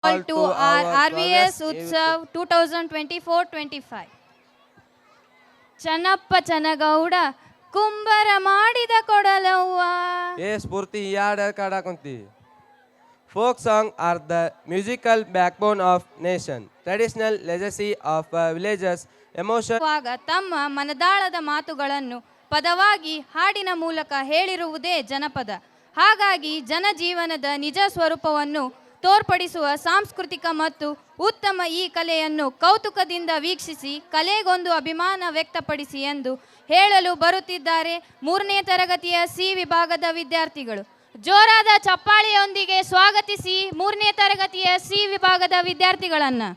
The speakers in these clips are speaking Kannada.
all to our RVS Utsav 2024-25. Channappa ಚನಗೌಡ ಕುಂಬರ ಮಾಡಿದ ಕೊಡಲವ್ವ. ಸ್ಫೂರ್ತಿ ಯಾಡ ಕಾಡಾಕೊಂತಿ. Folk songs are the musical backbone of nation. Traditional legacy of villages, emotion. ತಮ್ಮ ಮನದಾಳದ ಮಾತುಗಳನ್ನು ಪದವಾಗಿ ಹಾಡಿನ ಮೂಲಕ ಹೇಳಿರುವುದೇ ಜನಪದ. ಹಾಗಾಗಿ ಜನಜೀವನದ ನಿಜ ಸ್ವರೂಪವನ್ನು ತೋರ್ಪಡಿಸುವ ಸಾಂಸ್ಕೃತಿಕ ಮತ್ತು ಉತ್ತಮ ಈ ಕಲೆಯನ್ನು ಕೌತುಕದಿಂದ ವೀಕ್ಷಿಸಿ ಕಲೆಗೊಂದು ಅಭಿಮಾನ ವ್ಯಕ್ತಪಡಿಸಿ ಎಂದು ಹೇಳಲು ಬರುತ್ತಿದ್ದಾರೆ 3ನೇ ತರಗತಿಯ ಸಿ ವಿಭಾಗದ ವಿದ್ಯಾರ್ಥಿಗಳು. ಜೋರಾದ ಚಪ್ಪಾಳೆಯೊಂದಿಗೆ ಸ್ವಾಗತಿಸಿ 3ನೇ ತರಗತಿಯ ಸಿ ವಿಭಾಗದ ವಿದ್ಯಾರ್ಥಿಗಳನ್ನು.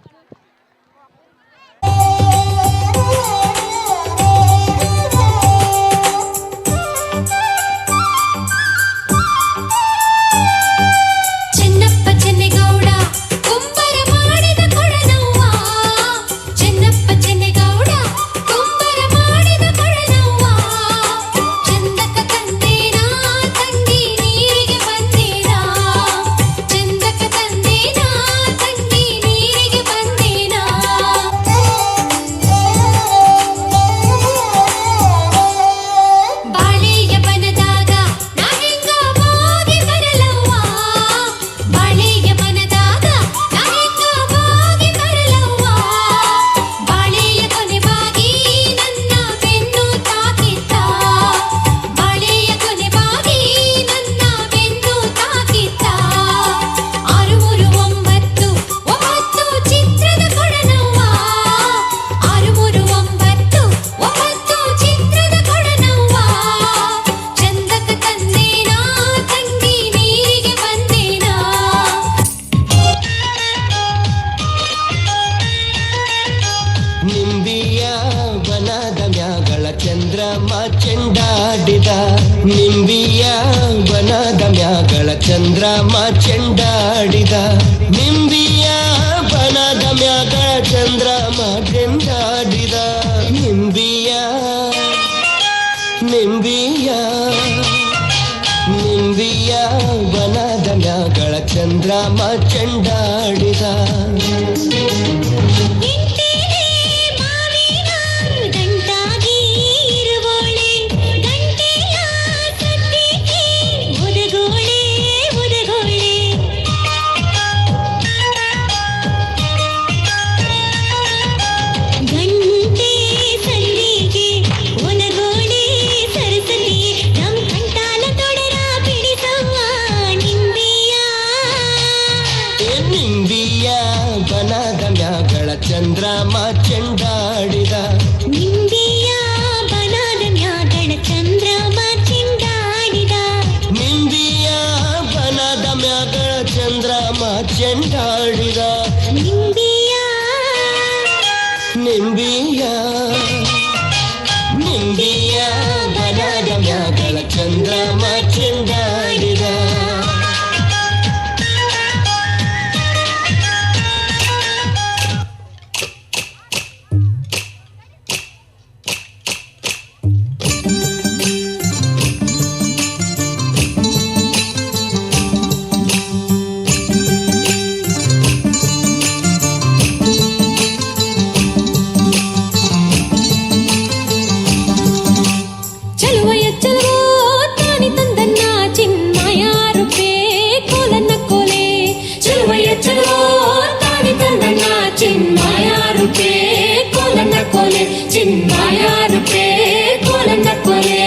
ನಿಂಬಿಯ ಬನದ ಮ್ಯಾಗಳ ಚಂದ್ರಮ ಚೆಂಡಾಡಿದ ನಿಂಬಿಯ ಬನದ ಮ್ಯಾಗಳ ಚಂದ್ರಮ ಚೆಂಡಾಡಿದ ನಿಂಬಿಯ ನಿಂಬಿಯ ನಿಂಬಿಯ ಬನದ ಮ್ಯಾಗಳ ಚಂದ್ರಮ ಚೆಂಡಾಡಿದ ಚಂದ್ರಮ ಚೆಂಡಾಡಿದ ನಿಂಬಿಯ ಬನದ ಮ್ಯಾಗಳ ಚಂದ್ರಮ ಚೆಂಡಾಡಿದ ನಿಂಬಿಯ ಬನದ ಮ್ಯಾಗಳ ಚಂದ್ರಮ ಚೆಂಡಾಡಿದ ನಿಂಬಿಯ ನಿಂಬಿಯ ನಿಂಬಿಯ ಬನದ ಮ್ಯಾಗಳ ಚಂದ್ರಮ ಚೆಂಡಾಡಿದ ಚಿನ್ಮಯ ರೂಪೇ ಕೋಲನ್ನ ಕೊಲೆ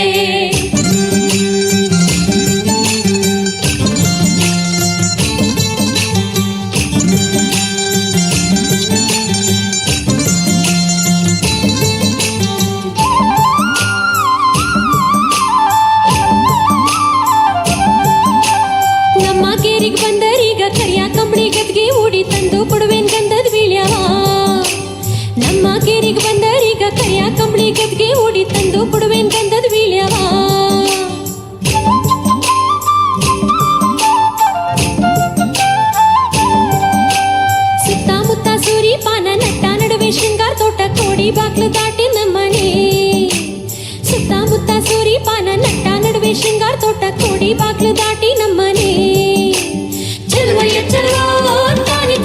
ನಮ್ಮ ಕೇರಿಗೆ ಬಂದರೀಗ ಕರಿಯ ಕಂಬಳಿ ಗದ್ಗೆ ಉಡಿ ತಂದು ಕೊಡುವೇನ್ ಗಂಧದ ಬೀಳ್ಯವ ನಮ್ಮ ಕೇರಿಗೆ ಬಂದರೀಗ ಕರಿಯ ಕಂಬಳಿ ಗದ್ಗೆ ಉಡಿ ತಂದು ಕೊಡುವೇನ್ ಗಂಧದ ಬೀಳ್ಯವ ಸುತ್ತಮುತ್ತ ಸೂರಿ ಪಾನ ನಟ್ಟ ನಡುವೆ ಶೃಂಗಾರ ತೋಟ ಕೋಡಿ ಬಾಗ್ಲು ದಾಟಿ ನಮ್ಮನೆ ಸುತ್ತಮುತ್ತ ಸೂರಿ ಪಾನ ನಟ್ಟ ನಡುವೆ ಶೃಂಗಾರ ತೋಟ ಕೋಡಿ ಬಾಗ್ಲು ದಾಟಿ ನಮ್ಮನೆ ಚಲುವಯ್ಯ ಚಲೋ ತಾನಿ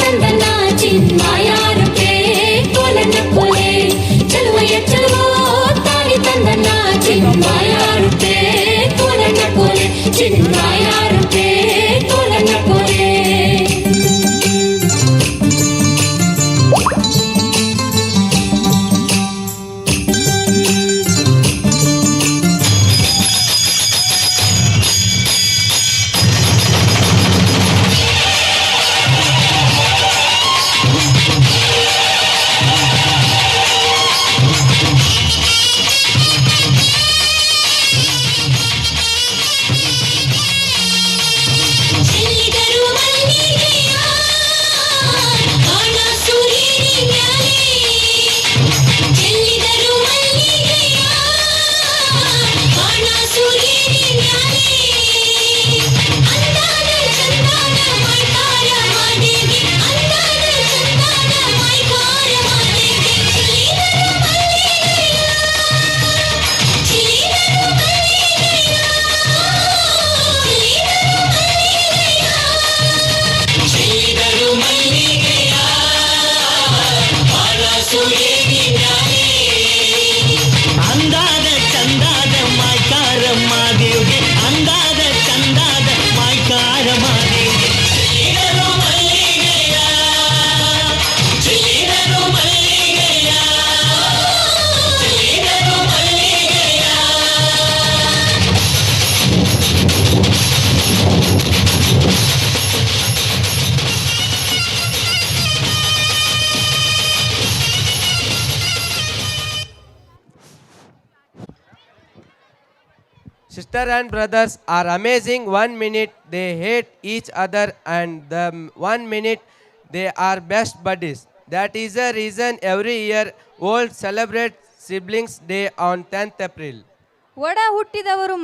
Sister and brothers are amazing. 1 minute they hate each other, and the 1 minute they are best buddies. That is the reason every year old celebrate Siblings Day on 10th April. ಒಡ ಹುಟ್ಟಿದವರು